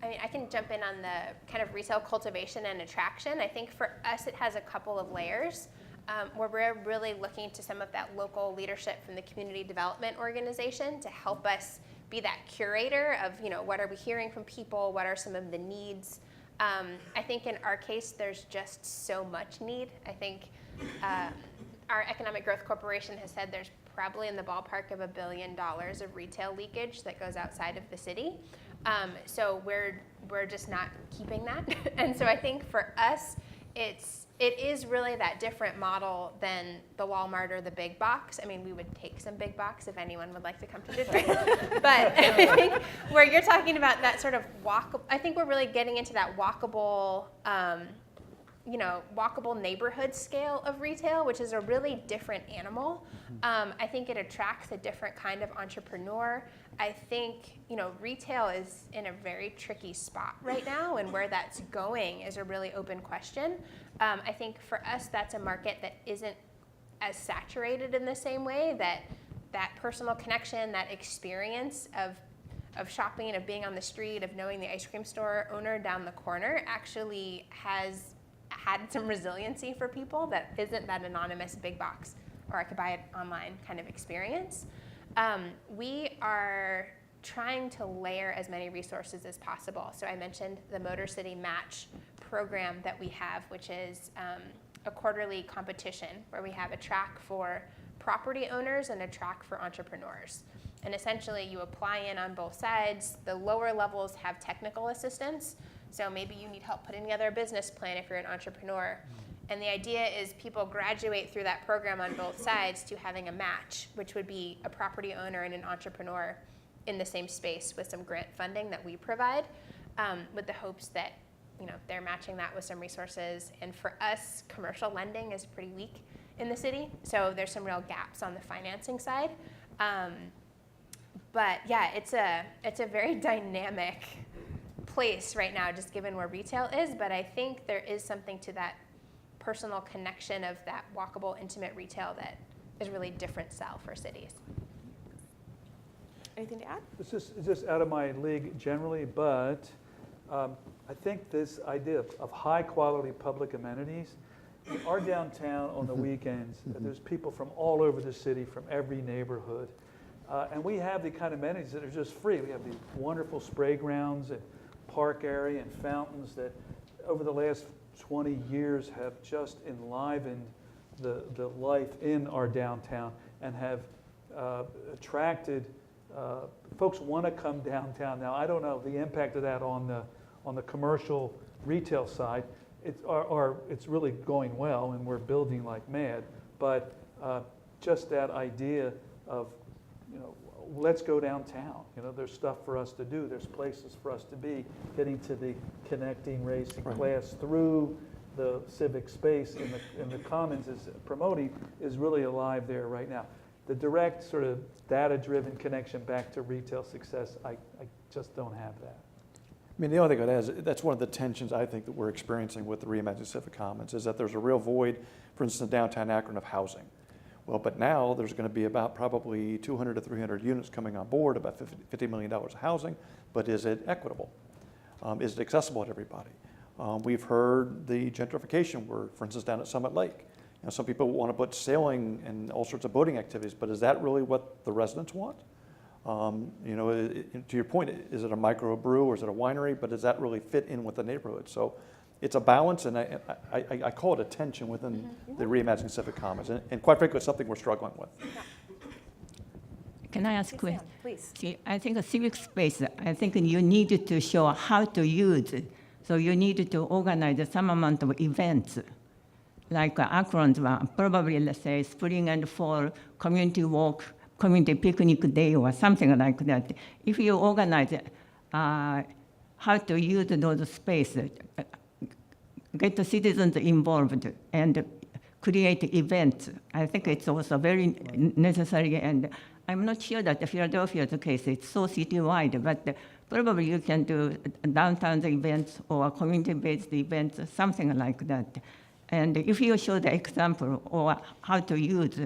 I mean, I can jump in on the kind of retail cultivation and attraction. I think for us, it has a couple of layers. Where we're really looking to some of that local leadership from the community development organization to help us be that curator of, what are we hearing from people? What are some of the needs? I think in our case, there's just so much need. I think our Economic Growth Corporation has said there's probably in the ballpark of $1 billion of retail leakage that goes outside of the city. So we're just not keeping that. And so I think for us, it is really that different model than the Walmart or the big box. I mean, we would take some big box if anyone would like to come to Detroit. But I think where you're talking about that sort of I think we're really getting into that walkable, walkable neighborhood scale of retail, which is a really different animal. I think it attracts a different kind of entrepreneur. I think, retail is in a very tricky spot right now, and where that's going is a really open question. I think for us, that's a market that isn't as saturated in the same way, that personal connection, that experience of shopping, of being on the street, of knowing the ice cream store owner down the corner actually has had some resiliency for people that isn't that anonymous big box, or I could buy it online kind of experience. We are trying to layer as many resources as possible. So I mentioned the Motor City Match program that we have, which is a quarterly competition where we have a track for property owners and a track for entrepreneurs. And essentially you apply in on both sides. The lower levels have technical assistance. So maybe you need help putting together a business plan if you're an entrepreneur. And the idea is people graduate through that program on both sides to having a match, which would be a property owner and an entrepreneur in the same space with some grant funding that we provide, with the hopes that they're matching that with some resources. And for us, commercial lending is pretty weak in the city, so there's some real gaps on the financing side. But yeah, it's a very dynamic place right now, just given where retail is. But I think there is something to that personal connection of that walkable, intimate retail that is really different sell for cities.
Anything to add?
It's just out of my league generally, but I think this idea of high quality public amenities, in our downtown on the weekends, there's people from all over the city, from every neighborhood. And we have the kind of amenities that are just free. We have these wonderful spray grounds and park area and fountains that over the last 20 years have just enlivened the life in our downtown and have attracted folks want to come downtown. Now, I don't know the impact of that on the commercial retail side. It's really going well, and we're building like mad. But just that idea of, let's go downtown. There's stuff for us to do. There's places for us to be. Getting to the connecting race and class through the civic space in the Commons is promoting is really alive there right now. The direct sort of data-driven connection back to retail success, I just don't have that.
I mean, the only thing I'd add is that's one of the tensions I think that we're experiencing with the Reimagining the Civic Commons is that there's a real void, for instance, downtown Akron of housing. Well, but now there's going to be about probably 200 to 300 units coming on board, about $50 million of housing, but is it equitable? Is it accessible to everybody? We've heard the gentrification word, for instance, down at Summit Lake. Some people want to put sailing and all sorts of boating activities, but is that really what the residents want? To your point, is it a microbrew or is it a winery? But does that really fit in with the neighborhood? So it's a balance, and I call it a tension within the Reimagining Civic Commons. And quite frankly, it's something we're struggling with.
Can I ask a question?
Please.
See, I think a civic space, I think you need to show how to use it. So you need to organize some amount of events. Like Akron's one, probably, let's say, spring and fall community walk, community picnic day, or something like that. If you organize how to use those spaces, get the citizens involved, and create events. I think it's also very necessary, and I'm not sure that the Philadelphia's case is so citywide, but probably you can do downtown events or community-based events, something like that. And if you show the example or how to use,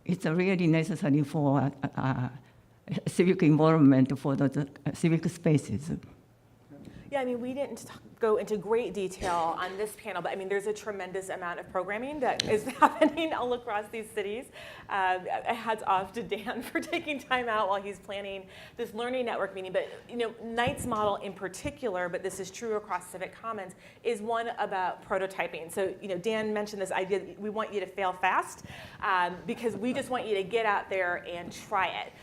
it's really necessary for civic involvement for those civic spaces.
Yeah, I mean, we didn't go into great detail on this panel, but I mean, there's a tremendous amount of programming that is happening all across these cities. Hats off to Dan for taking time out while he's planning this learning network meeting. But you know, Knight's model in particular, but this is true across Civic Commons, is one about prototyping. So you know, Dan mentioned this idea that we want you to fail fast because we just want you to get out there and try it.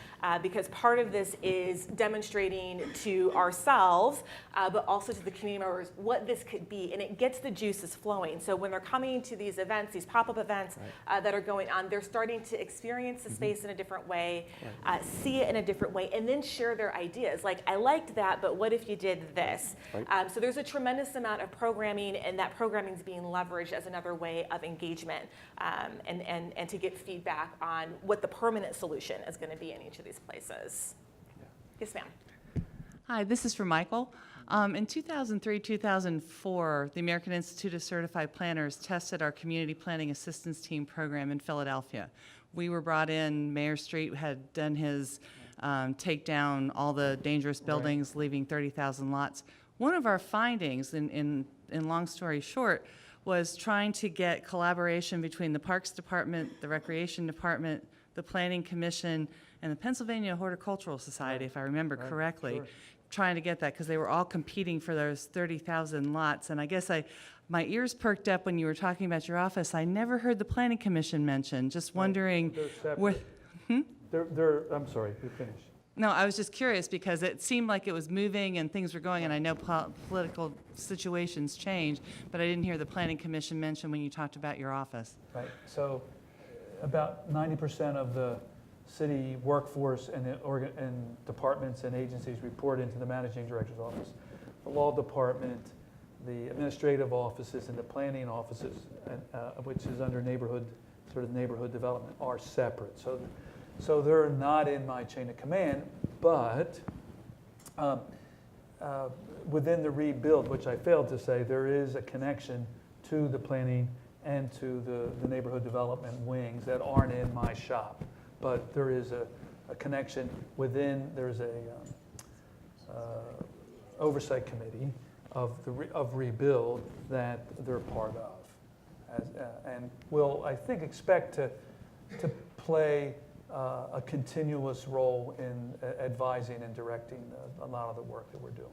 Because part of this is demonstrating to ourselves, but also to the community members, what this could be, and it gets the juices flowing. So when they're coming to these events, these pop-up events that are going on, they're starting to experience the space in a different way, see it in a different way, and then share their ideas. Like, I liked that, but what if you did this? So there's a tremendous amount of programming, and that programming is being leveraged as another way of engagement and to get feedback on what the permanent solution is going to be in each of these places. Yes, ma'am.
Hi, this is for Michael. In 2003, 2004, the American Institute of Certified Planners tested our Community Planning Assistance Team program in Philadelphia. We were brought in, Mayor Street had done his take down all the dangerous buildings, leaving 30,000 lots. One of our findings, in long story short, was trying to get collaboration between the Parks Department, the Recreation Department, the Planning Commission, and the Pennsylvania Horticultural Society, if I remember correctly, trying to get that, because they were all competing for those 30,000 lots. And I guess my ears perked up when you were talking about your office. I never heard the Planning Commission mentioned. Just wondering.
They're separate. I'm sorry, you finish.
No, I was just curious because it seemed like it was moving and things were going, and I know political situations change, but I didn't hear the Planning Commission mentioned when you talked about your office.
Right, so about 90% of the city workforce and departments and agencies report into the managing director's office. The law department, the administrative offices, and the planning offices, which is under neighborhood development, are separate. So they're not in my chain of command, but within the rebuild, which I failed to say, there is a connection to the planning and to the neighborhood development wings that aren't in my shop. But there is a connection within, there's a oversight committee of rebuild that they're part of. And will, I think, expect to play a continuous role in advising and directing a lot of the work that we're doing.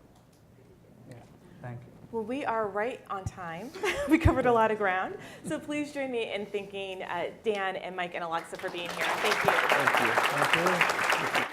Yeah, thank you.
Well, we are right on time. We covered a lot of ground. So please join me in thanking Dan and Mike and Alexa for being here. Thank you.
Thank you. Thank you.